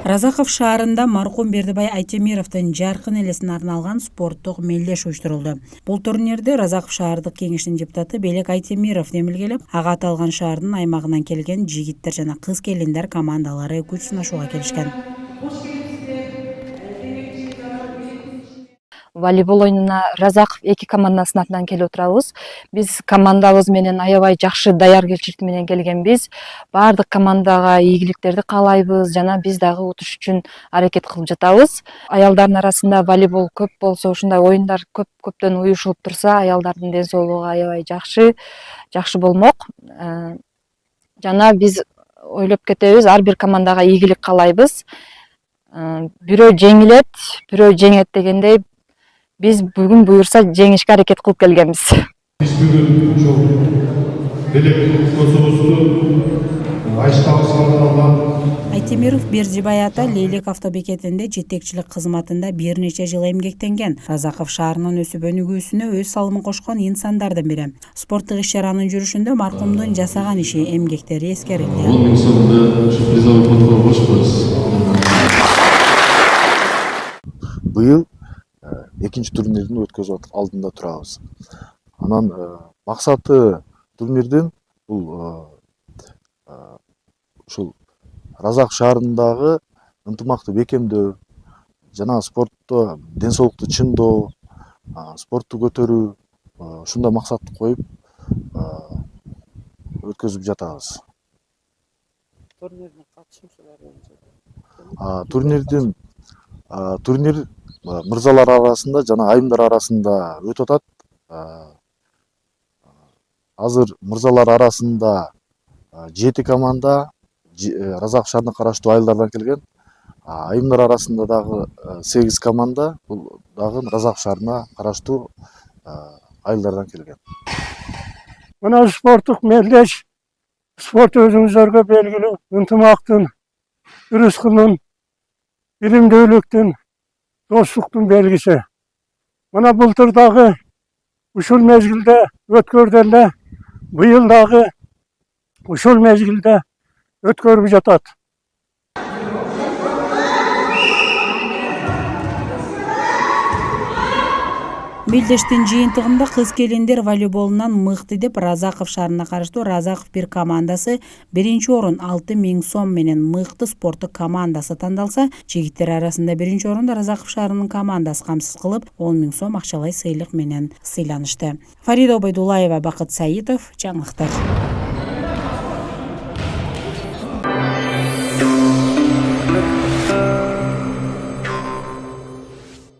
Разаков шаарында маркум Бердибай Айтемировдун жаркын элесине арналган спорттук мелдеш уюштурулду. Бул турнирди Разаков шаардык кеңешинин депутаты Белек Айтемиров демилгелеп, ага аталган шаардын аймагынан келген жигиттер жана кыз келиндер командалары күч сынашууга келишкен. Волейбол оюнуна Разаков эки командасынын атынан келип отурабыз. Биз командабыз менен аябай жакшы даяргерчилик менен келгенбиз. Баардык командага ийгиликтерди каалайбыз жана биз дагы утуш үчүн аракет кылып жатабыз. Аялдардын арасында волейбол көп болсо, ушундай оюндар көптөн уюшулуп турса, аялдардын ден соолугу аябай жакшы болмок. Жана биз ойлоп кетебиз, ар бир командага ийгилик каалайбыз. Бирөө жеңилет, бирөө жеңет дегендей биз бүгүн буюрса жеңишке аракет кылып келгенбиз. Биз бүгүн ошол Белек досубузду Айтемиров Бердибай ата Лейлек автобекетинде жетекчилик кызматында бир нече жыл эмгектенген. Разаков шаарынын өсүп өнүгүүсүнө өз салымын кошкон инсандардын бири. Спорттук иш-чаранын жүрүшүндө маркумдун жасаган иши, эмгектери эскерилди. 10 000 сомдо призовый фондго кошпойбуз. Быйыл экинчи турнирдин өткөзүп алдында турабыз. Анан максаты турнирдин бул ушул Разаков шаарындагы ынтымакты бекемдөө жана спортто ден соолукту чыңдоо, спортту көтөрүү, ушундай максатты коюп өткөзүп жатабыз. Турнир мырзалар арасында жана айымдар арасында өтүп атат. Азыр мырзалар арасында 7 команда Разаков шаарына караштуу айылдардан келген. Айымдар арасында дагы 8 команда, бул дагы Разаков шаарына караштуу айылдардан келген. Мына спорттук мелдеш спорт өзүңүздөргө белгилүү ынтымактын, ырыскынын, илимдүүлүктүн, достуктун белгиси. Мына былтыр дагы ушул мезгилде өткөрдү эле, быйыл дагы ушул мезгилде өткөрүп жатат. Мелдештин жыйынтыгында кыз келиндер волейболунан мыкты деп Разаков шаарына караштуу Разаков бир командасы биринчи орун 6 000 сом менен мыкты спорттук командасы тандалса, жигиттер арасында биринчи орунду Разаков шаарынын командасы камсыз кылып 10 000 сом акчалай сыйлык менен сыйланышты. Фарида Обойдуллаева, Бакыт Саитов, жаңылыктар.